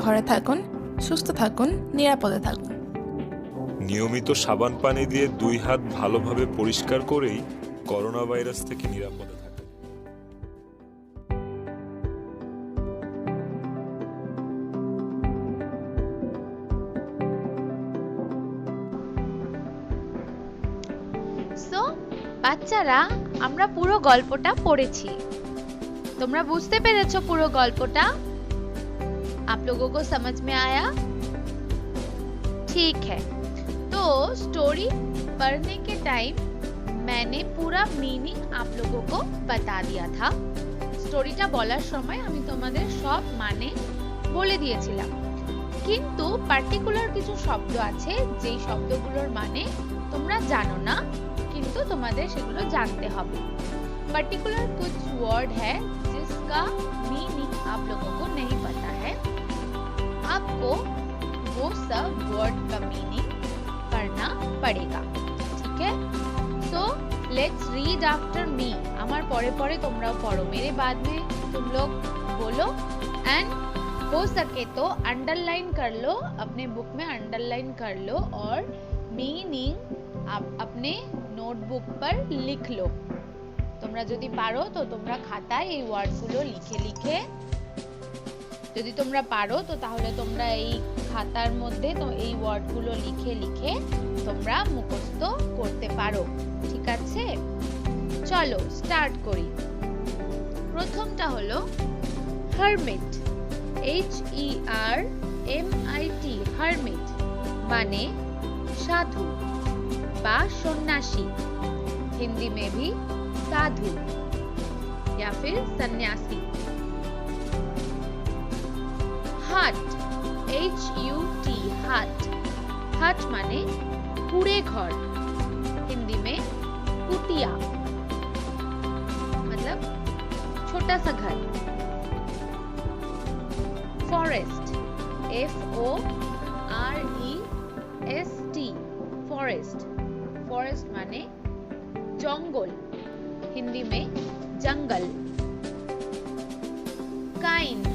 ঘরে থাকুন, সুস্থ থাকুন, নিরাপদে থাকুন। নিয়মিত সাবান পানি দিয়ে 2 হাত ভালোভাবে পরিষ্কার করেই করোনা ভাইরাস থেকে নিরাপদে থাকুন। সো বাচ্চারা, আমরা পুরো গল্পটা পড়েছি। তোমরা বুঝতে পেরেছো পুরো গল্পটা? आप लोगों को समझ में आया? ठीक है। तो स्टोरी पढ़ने के टाइम मैंने पूरा मीनिंग आप लोगों को बता दिया था। স্টোরিটা বলার সময় আমি তোমাদের সব মানে বলে দিয়েছিলাম, কিন্তু পার্টিকুলার কিছু শব্দ আছে যেই শব্দগুলোর মানে তোমরা জানো না, কিন্তু তোমাদের সেগুলো জানতে হবে। पर्टिकुलर कुछ वर्ड है जिसका मीनिंग आप लोगों को नहीं पता है, आपको वो सब वर्ड का मीनिंग करना पड़ेगा, ठीक है? So let's read after me. আমার পরে পরে তোমরাও পড়ো, मेरे बाद में तुम लोग बोलो, एंड हो सके तो अंडरलाइन कर लो, अपने बुक में अंडरलाइन कर लो और मीनिंग आप अपने নোটবুক पर लिख लो। তোমরা যদি পারো তো তোমরা খাতায় এই ওয়ার্ডগুলো লিখে লিখে, যদি তোমরা পারো তো তাহলে তোমরা এই খাতার মধ্যে তো এই ওয়ার্ডগুলো লিখে লিখে তোমরা মুখস্থ করতে পারো, ঠিক আছে? চলো স্টার্ট করি। প্রথমটা হলো হারমিট, HERMIT, হারমিট মানে সাধু বা সন্ন্যাসী, हिंदी में भी साधु या फिर सन्यासी। हट, HUT, हट, हट माने कूड़े घर, हिंदी में कुटिया, मतलब छोटा सा घर। फॉरेस्ट, FOREST, फॉरेस्ट, फॉरेस्ट माने जंगल, हिंदी में जंगल। काइंड,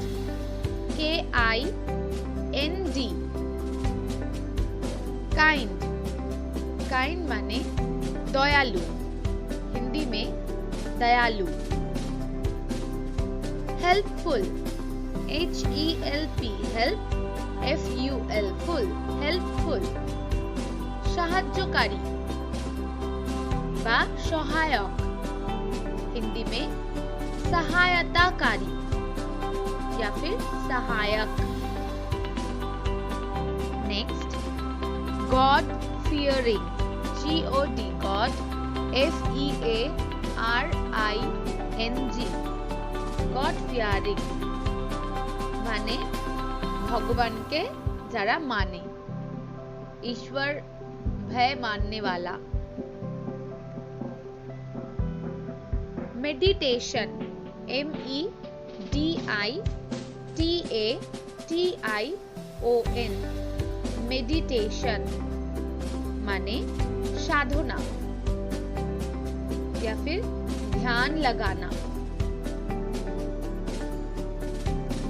KIND, काइंड, काइंड माने दयालु, हिंदी में दयालु। Helpful, HELP, help, FUL, full, helpful. সাহায্যকারী বা সহায়ক, हिंदी में सहायताकारी या फिर सहायक। Next, God fearing, GOD, God, FEARING, God fearing माने भगवान के যারা মানে, ईश्वर भय मानने वाला। मेडिटेशन, MEDITATION, मेडिटेशन माने साधना या फिर ध्यान लगाना।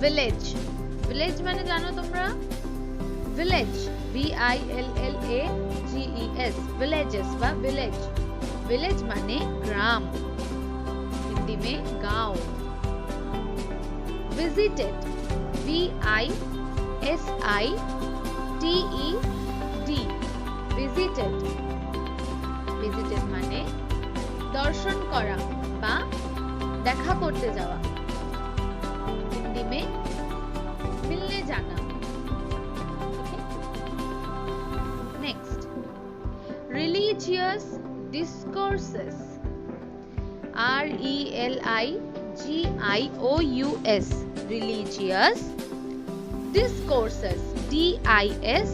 विलेज, विलेज माने जानो तुमरा? विलेज, VILLAGES, विलेजेस वा विलेज, विलेज माने ग्राम, हिंदी में गांव। विजिटेड, VISITED, विजिटेड, विजिटेड माने दर्शन करा बा देखा करते जावा, हिंदी में मिलने जाना। Next, religious discourses, RELIGIOUS, religious discourses, DISCOURSES,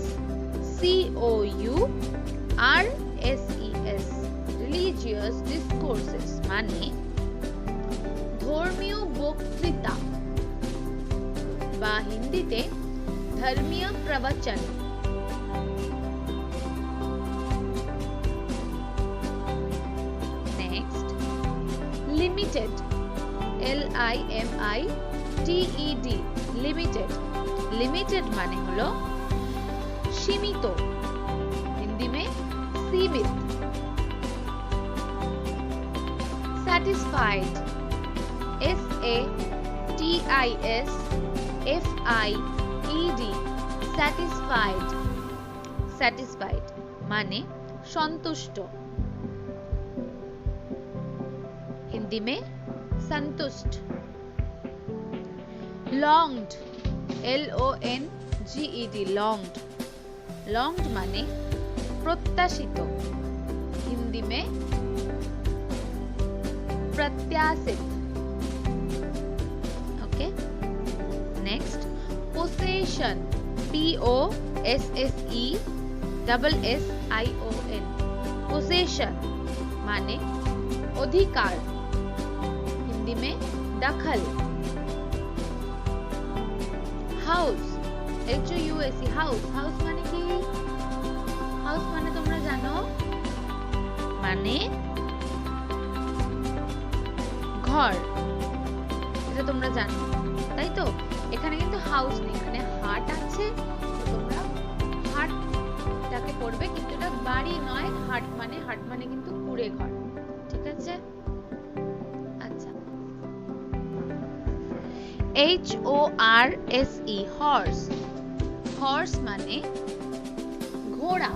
religious discourses মানে ধর্মীয় বক্তৃতা বা হিন্দিতে ধর্মীয় প্রবচন। Next, limited, LIMITED, limited limited माने हलो सीमित, हिंदी में सीमित। satisfied, SATISFIED, satisfied, satisfied माने संतुष्ट, हिंदी में संतुष्ट। longed, LONGED, longed, longed माने प्रत्याशित, हिंदी में प्रत्याशित। Okay, next possession, POSSESSION, possession माने अधिकार, हिंदी में दखल। हाउस, HOUSE, हाउस, हाउस माने কি? হাউস মানে তোমরা জানো, মানে ঘর, এটা তোমরা জানো তাই তো। এখানে কিন্তু হাউস নেই, এখানে হাট আছে, তোমরা হাটটাকে পড়বে, কিন্তু এটা বাড়ি নয়। হাট মানে কিন্তু কুড়ে ঘর, ঠিক আছে। আচ্ছা, HORSE, হর্স, হর্স মানে घोड़ा,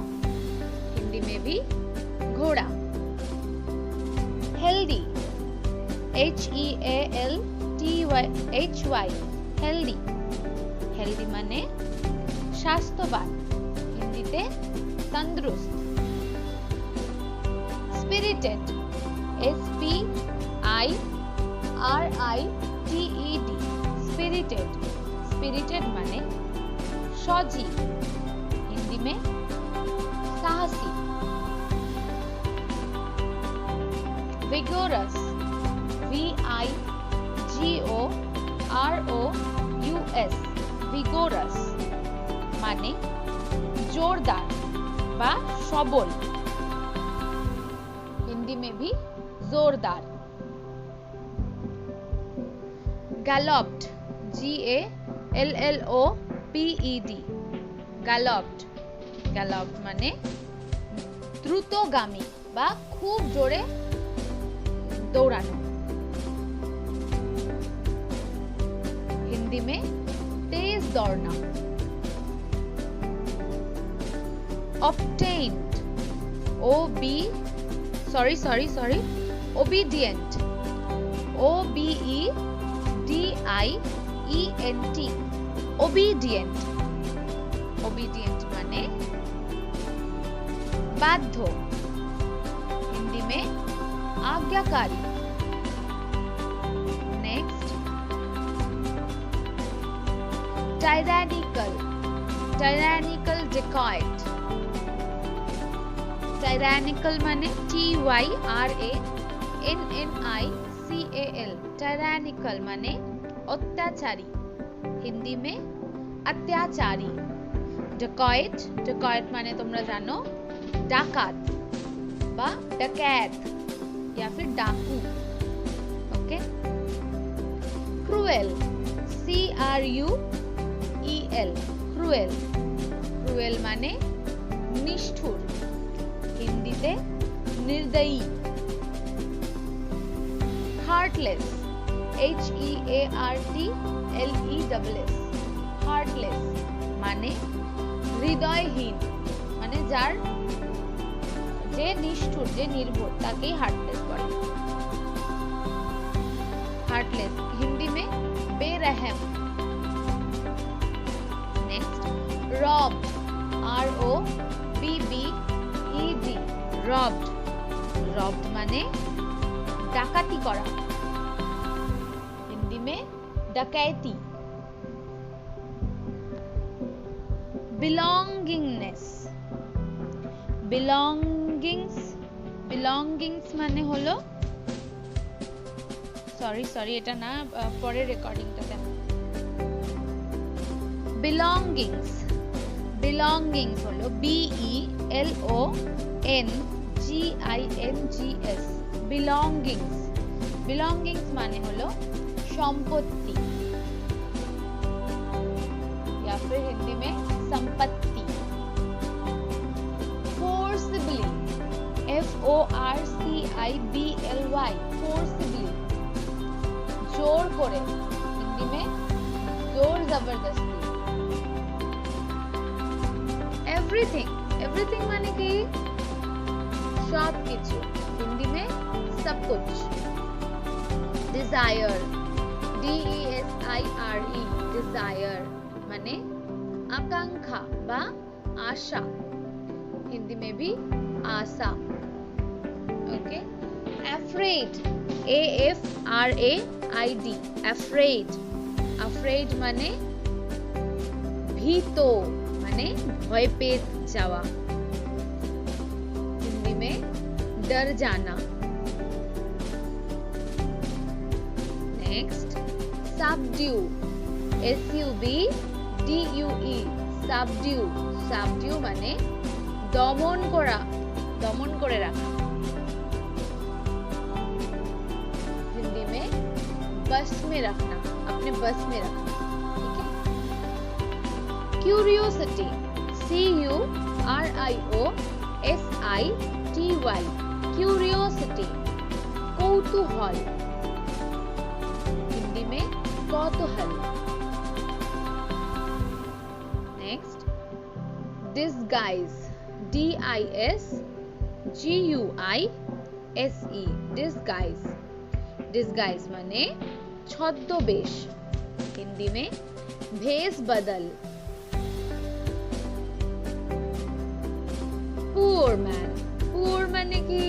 हिंदी में भी घोड़ा। हेल्दी, HEALTHY, हेल्दी, हेल्दी माने स्वास्थ्यवान, हिंदीते तंदुरुस्त। स्पिरिटेड, SPIRITED, स्पिरिटेड, स्पिरिटेड माने सजीव, हिंदी में साहसी। vigorous, VIGOROUS, vigorous মানে जोरदार বা সবল, हिंदी में भी जोरदार। galloped, GALLOPED, galloped, galloped মানে দ্রুতগামী বা খুব জোরে দৌড়ানো, हिंदी में तेज दौड़ना। obtained, obedient, OBEDIENT, obedient, obedient माने बाध्य, हिंदी में आज्ञाकारी। Next, tyrannical, tyrannical dacoit, tyrannical माने TYRANNICAL, tyrannical माने अत्याचारी, हिंदी में अत्याचारी। dacoit, dacoit माने तुमरा जानो डाकात বা ডাকাত या फिर डाकू। Okay, cruel, CRUEL, cruel, cruel माने निष्ठुर, हिंदीते निर्दयी। हार्टलेस, HEARTLESS, हार्टलेस माने हृदयहीन, माने जार যে নিষ্ঠুর, যে নির্ভর, তাকেই হার্টলেস বলে। हार्टलेस हिंदी में बेरहम। Next, robbed, ROBBED, robbed, robbed माने ডাকাতি করা, हिंदी में डकैती। belongingness, belongings মানে হলো, সরি এটা না, পরের রেকর্ডিংটাতে। belongings হলো BELONGINGS, belongings মানে হলো সম্পত্তি, फिर हिंदी में संपत्ति। फोर्सिबली, FORCIBLY, फोर्सिबली, जोर करे, हिंदी में जोर जबरदस्ती। एवरीथिंग, एवरीथिंग माने कि सब किछु, हिंदी में सब कुछ। डिजायर, DESIRE, डिजायर माने आकांक्षा बा आशा, हिंदी में भी आशा। Okay. Afraid, AFRAID, afraid, afraid माने भीतो माने भय पेत जावा, हिंदी में डर जाना। Next, subdue, SUBDUE, subdue, subdue माने দমন করা, দমন করে রাখা, हिंदी में बस में रखना, अपने बस में रखना। ठीक है। क्यूरियोसिटी, CURIOSITY, क्यूरियोसिटी, कौतूहल, हिंदी में कौतूहल। Next, disguise, DISGUISE, disguise, disguise माने छद्मवेश, हिंदी में भेष बदल। पुअर मैन, पुअर माने कि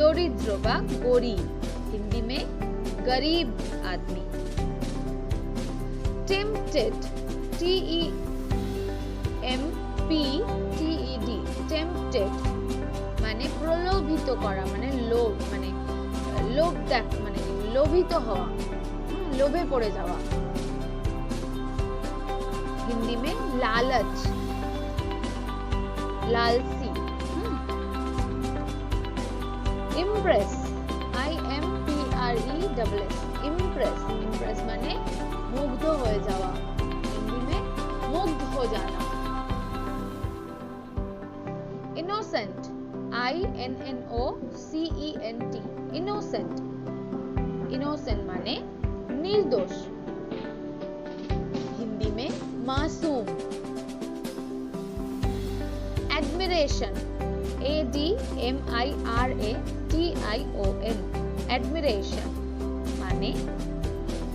दरिद्र बा गरीब, हिंदी में गरीब आदमी। टेम्पटेड, TEMPTED, टेम्पटेड माने प्रलोभित करा, माने लोभ, माने लोभ देख, माने लोभित हवा, लोभे पड़े जावा, हिंदी में लालच, लालसी। इम्प्रेस, IMPRESS, इम्प्रेस, इम्प्रेस माने मुग्ध हो जावा, हिंदी में मुग्ध हो जाना। इनोसेंट, INNOCENT, इनोसेंट, इनोसेंट माने निर्दोष, हिंदी में मासूम। एडमिरेशन, ADMIRATION, एडमिरेशन माने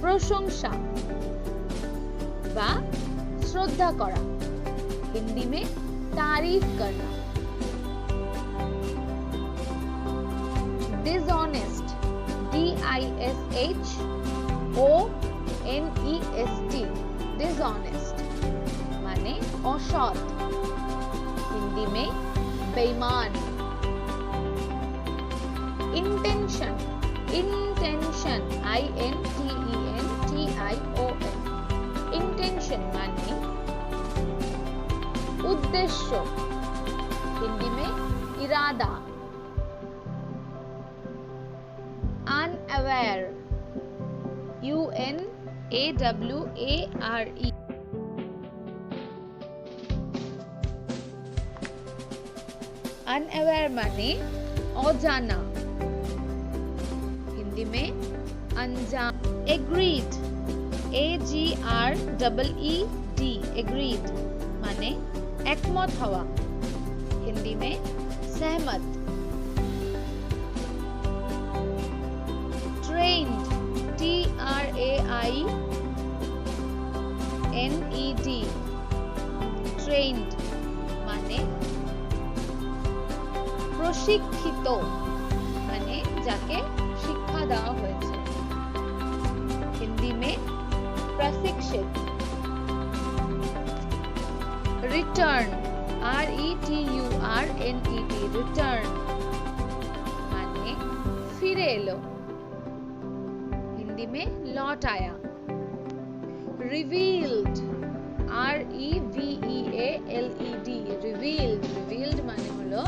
प्रशंसा बा श्रद्धा करा, हिंदी में तारीफ करना। डिसऑनेस्ट, DISHONEST, डिसऑनेस्ट माने असৎ, हिंदी में बेईमान। इंटेंशन, इंटेंशन, INTENTION, इंटेंशन माने उद्देश्य, हिंदी में इरादा। अनअवेयर, UNAWARE, अनअवेयर माने अजाना, हिंदी में अनजान। एग्रीड, AGREED, एग्रीड माने एकमत हवा, हिंदी में सहमत। ट्रेन्ड, TRAINED, ट्रेन्ड माने প্রশিক্ষিত, মানে যাকে শিক্ষা দেওয়া হয়েছে, হিন্দি में प्रशिक्षित। रिटर्न, RETURNED, रिटर्न माने फिरे एलो, हिंदी में लौट आया। रिवील्ड, REVEALED, रिवील्ड, रिवील्ड माने हलो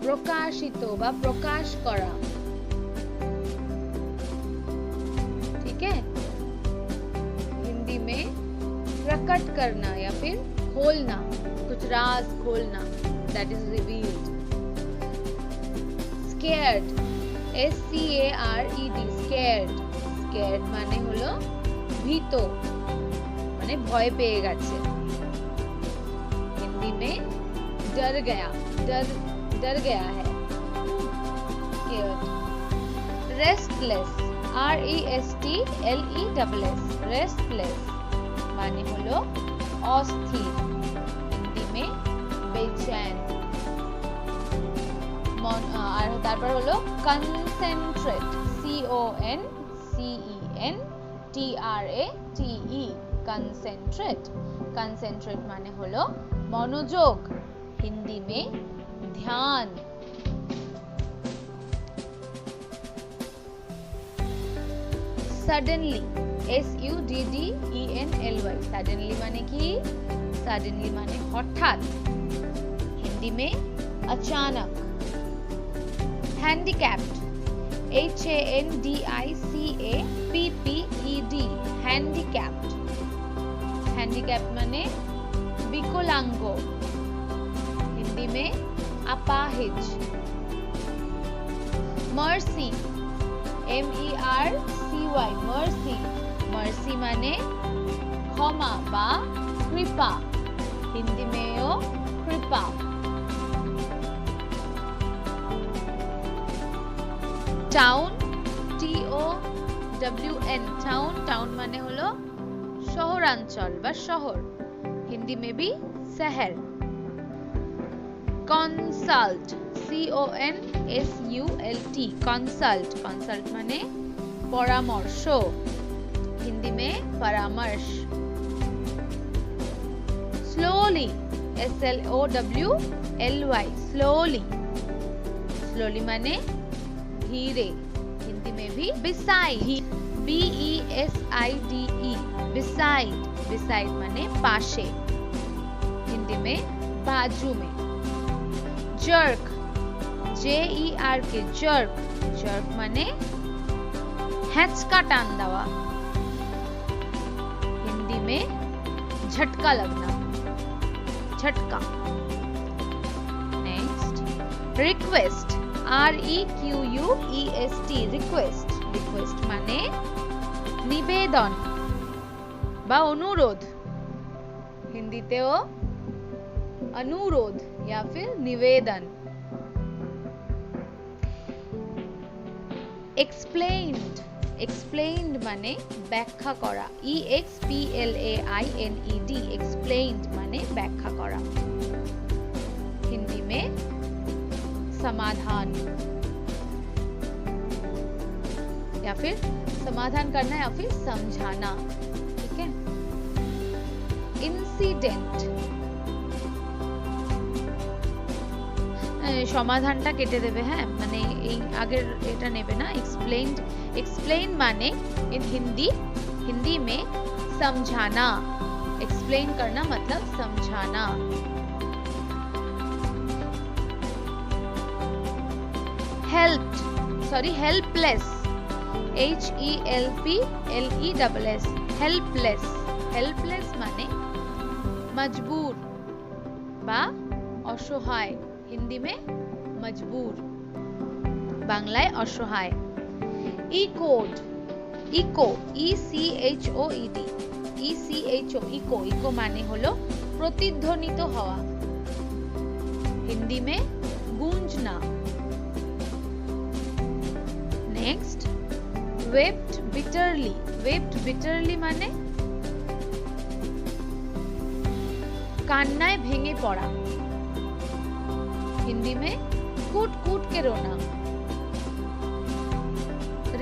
प्रकाशित बा प्रकाश करा। ठीक है। हिंदी में प्रकट करना या फिर खोलना, कुछ राज खोलना, that is revealed. Scared, S-C-A-R-E-D, scared. Scared মানে হলো ভীত, মানে ভয় পেয়ে গেছে। हिंदी में डर गया, डर गया है। Scared. Restless, R-E-S-T-L-E-S-S, restless মানে হলো অস্থির, হিন্দি में बेचैन। আর তারপর হলো concentrate, C-O-N-C-E-N-T-R-A-T-E, concentrate। concentrate মানে হলো মনোযোগ, হিন্দি में ध्यान। suddenly, S-U-D-D-E-N-L-Y, suddenly মানে কি? suddenly মানে হঠাৎ, হিন্দি में अचानक। handicapped, H-A-N-D-I-C-A-P-P-E-D, handicapped। handicapped মানে विकलांग, हिंदी में अपाहिज। mercy, M-E-R-C-Y, mercy, mercy মানে ক্ষমা বা কৃপা, হিন্দি মেও কৃপা। টাউন, T-O-W-N, টাউন, টাউন মানে হলো শহরাঞ্চল বা শহর, হিন্দি में भी शहर। consult, C-O-N-S-U-L-T, consult, consult মানে পরামর্শ, हिंदी में परामर्श। slowly, S-L-O-W-L-Y, slowly, slowly মানে धीरे, हिंदी में भी beside, B-E-S-I-D-E, beside, beside মানে पाशे, हिंदी में बाजू में। jerk, J-E-R-K, jerk, jerk মানে हैचका टान देवा, हिंदी में झटका लगना, झटका। Next, request, R-E-Q-U-E-S-T, request, request মানে নিবেদন বা অনুরোধ, হিন্দিতেও अनुरोध या फिर निवेदन। explained, explained মানে ব্যাখ্যা করা, E-X-P-L-A-I-N-E-D, explained মানে ব্যাখ্যা করা, हिंदी में समाधान या फिर समाधान करना या फिर समझाना, ठीक है। इंसिडेंट, সমাধানটা কেটে দেবে, হ্যাঁ, মানে এই আগের এটা নেবে না। explained, explain মানে in हिंदी में समझाना, explain करना मतलब समझाना। helped, sorry, helpless, H-E-L-P-L-E-S-S, helpless, helpless মানে मजबूर বা অসহায়, हिंदी में मजबूर, बांग्लाয় অসহায়। echoed, echo, E-C-H-O-E-D, E-C-H-O, echo, echo মানে হলো প্রতিধ্বনিত হওয়া, हिंदी में गूंजना। Next, wept bitterly, wept bitterly মানে কান্নায় ভেঙে পড়া, हिंदी में कूट कूट के रोना।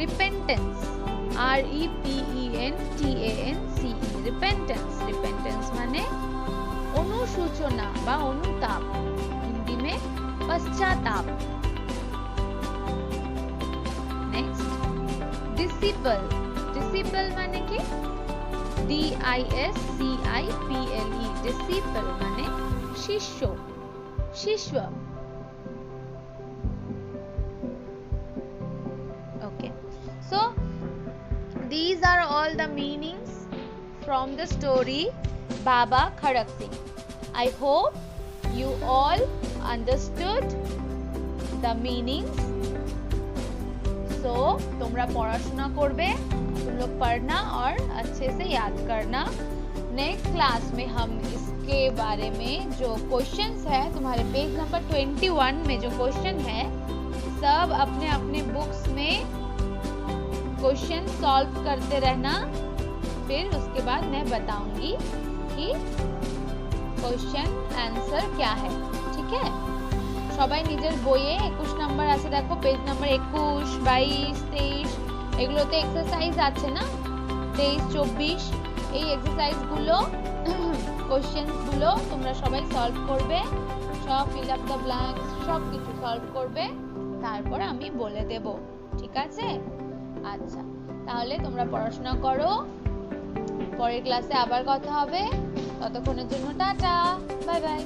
repentance, R-E-P-E-N-T-A-N-C-E, repentance, repentance মানে অনুশোচনা বা অনুতাপ, हिंदी में पश्चाताप। नेक्स्ट, disciple, disciple মানে কি? D-I-S-C-I-P-L-E, disciple মানে শিষ্য, শিষ্য। Okay, so these are all the meanings from the story Baba Khadak Singh. I hope you all understood the meanings. So तुमरा पढ़ाशुना करबे, तुम लोग पढ़ना और अच्छे से याद करना। नेक्स्ट क्लास में हम इसके बारे में जो क्वेश्चंस है, तुम्हारे पेज नंबर 21 में जो क्वेश्चन है, सब अपने अपने बुक्स में क्वेश्चन सॉल्व करते रहना। फिर उसके बाद मैं बताऊंगी कि क्वेश्चन आंसर क्या है, ठीक है? সবাই নিজের বইয়ে 21 নাম্বার আছে, দেখো পেজ নাম্বার 21, 22, 23 এগুলোতে এক্সারসাইজ আছে না, 23, 24 এই এক্সারসাইজ গুলো কোশ্চেনস গুলো তোমরা সবাই সলভ করবে, সব ফিল আপ দ্য ব্ল্যাঙ্কস সব কিছু সলভ করবে, তারপর আমি বলে দেব, ঠিক আছে? আচ্ছা, তাহলে তোমরা পড়াশোনা করো, পরের ক্লাসে আবার কথা হবে, ততক্ষণের জন্য টাটা, বাই বাই।